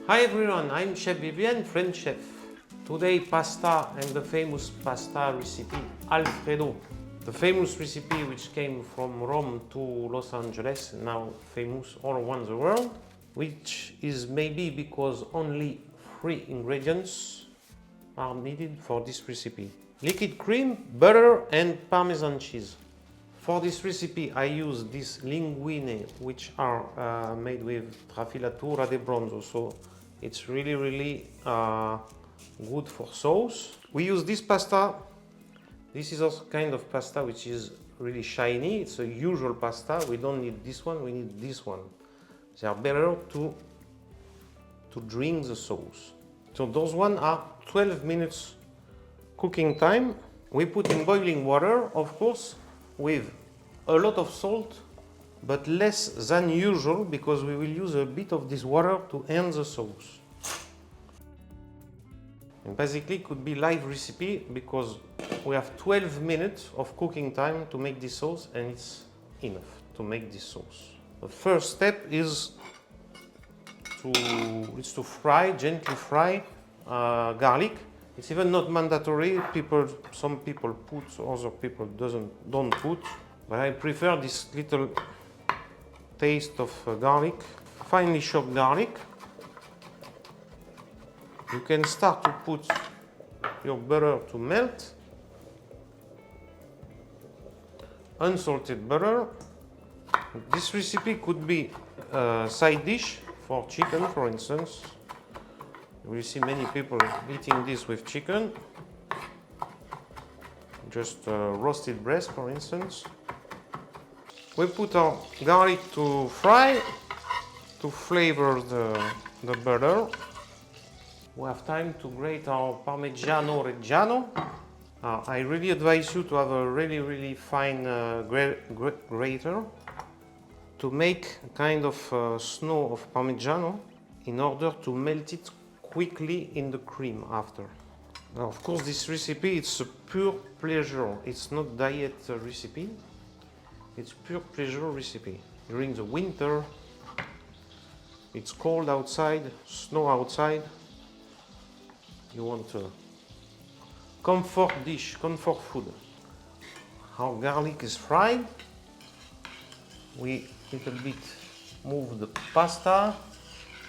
Hi everyone, I'm Chef Vivien, French chef. Today pasta and the famous pasta recipe, Alfredo. The famous recipe which came from Rome to Los Angeles, now famous all around the world, which is maybe because only 3 ingredients are needed for this recipe. Liquid cream, butter and Parmesan cheese. For this recipe I use these linguine which are made with Trafilatura di Bronzo, so it's really good for sauce. We use this pasta. This is also kind of pasta which is really shiny. It's a usual pasta. We don't need this one, we need this one. They are better to drink the sauce. So those ones are 12 minutes cooking time. We put in boiling water, of course, with a lot of salt, but less than usual because we will use a bit of this water to end the sauce. And basically it could be live recipe because we have 12 minutes of cooking time to make this sauce, and it's enough to make this sauce. The first step is to fry, gently fry garlic. It's even not mandatory. Some people put, other people don't put. But I prefer this little taste of garlic. Finely chopped garlic. You can start to put your butter to melt. Unsalted butter. This recipe could be a side dish for chicken, for instance. You will see many people eating this with chicken. Just roasted breast, for instance. We put our garlic to fry, to flavor the butter. We have time to grate our Parmigiano Reggiano. I really advise you to have a really fine grater to make a kind of snow of Parmigiano in order to melt it quickly in the cream after. Now, of course, this recipe, it's a pure pleasure. It's not diet recipe. It's pure pleasure recipe. During the winter, it's cold outside, snow outside. You want a comfort dish, comfort food. Our garlic is fried. We little bit move the pasta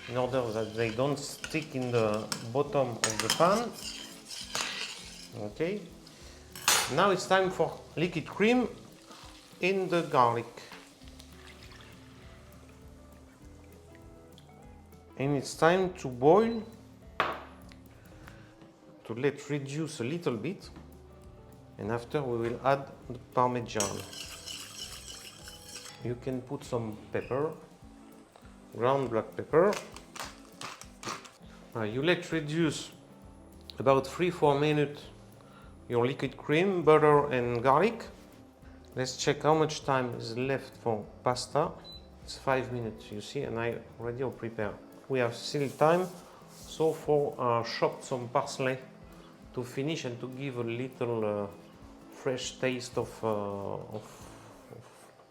in order that they don't stick in the bottom of the pan. Okay. Now it's time for liquid cream in the garlic. And it's time to boil, to let reduce a little bit, and after we will add the Parmesan. You can put some pepper, ground black pepper. You let reduce about 3-4 minutes your liquid cream, butter and garlic. Let's check how much time is left for pasta. It's 5 minutes, you see, and I already prepare. We have still time, so for chop some parsley to finish and to give a little fresh taste of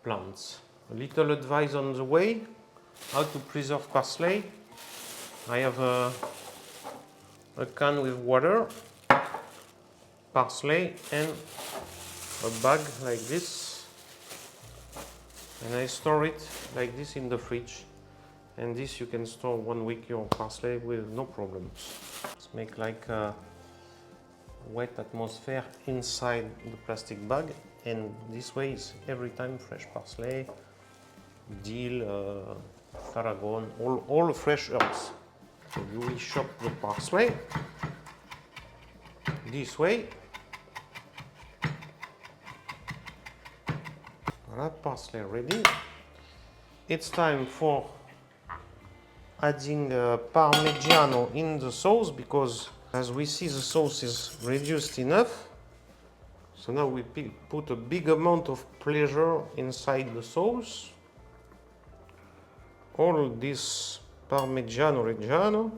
plants. A little advice on the way, how to preserve parsley. I have a can with water, parsley and a bag like this, and I store it like this in the fridge, and this you can store 1 week your parsley with no problems. Let's make like a wet atmosphere inside the plastic bag, and this way is every time fresh parsley, dill, tarragon, all fresh herbs. So you will chop the parsley this way. Voilà, parsley ready. It's time for adding Parmigiano in the sauce, because as we see the sauce is reduced enough. So now we put a big amount of pleasure inside the sauce. All this Parmigiano Reggiano,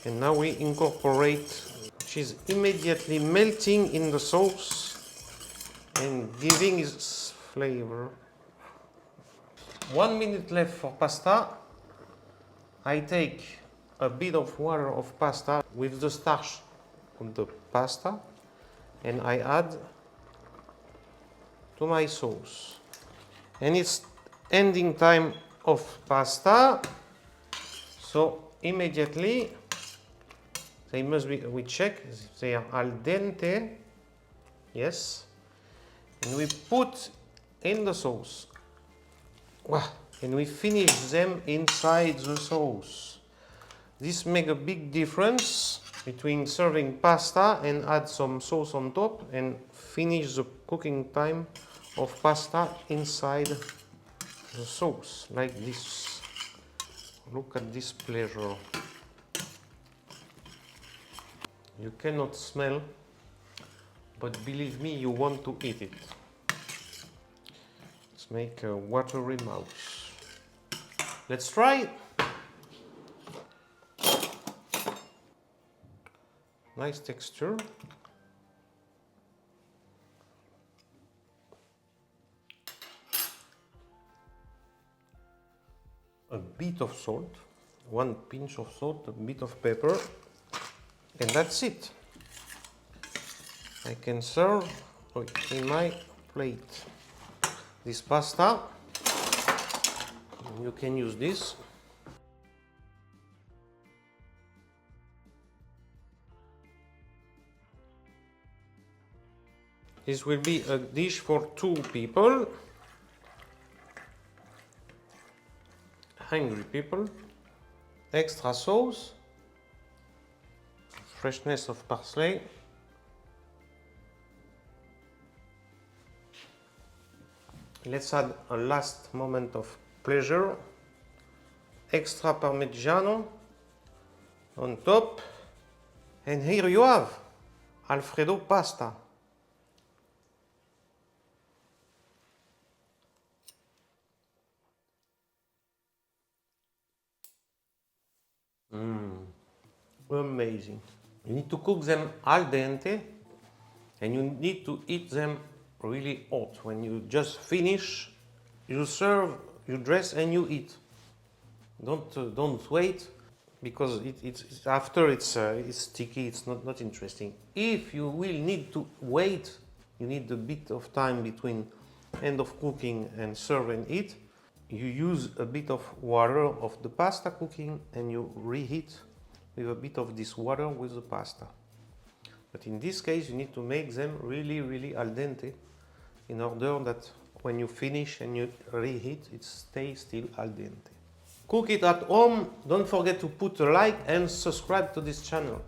and now we incorporate, which is immediately melting in the sauce and giving its flavor. 1 minute left for pasta. I take a bit of water of pasta with the starch of the pasta and I add to my sauce. And it's ending time of pasta, so immediately they must be, we check if they are al dente, yes, and we put in the sauce. And we finish them inside the sauce. This makes a big difference between serving pasta and add some sauce on top and finish the cooking time of pasta inside the sauce, like this. Look at this pleasure. You cannot smell, but believe me, you want to eat it. Let's make a watery mouth. Let's try. Nice texture. A bit of salt, one pinch of salt, a bit of pepper, and that's it. I can serve in my plate this pasta. You can use this. This will be a dish for 2 people, hungry people. Extra sauce, freshness of parsley, let's add a last moment of pleasure, extra parmigiano on top, and here you have Alfredo pasta. Amazing. You need to cook them al dente and you need to eat them really hot. When you just finish, you serve, you dress and you eat. Don't wait, because it's after it's sticky, it's not interesting. If you will need to wait, you need a bit of time between end of cooking and serve and eat. You use a bit of water of the pasta cooking and you reheat with a bit of this water with the pasta. But in this case, you need to make them really al dente in order that when you finish and you reheat, it stays still al dente. Cook it at home. Don't forget to put a like and subscribe to this channel.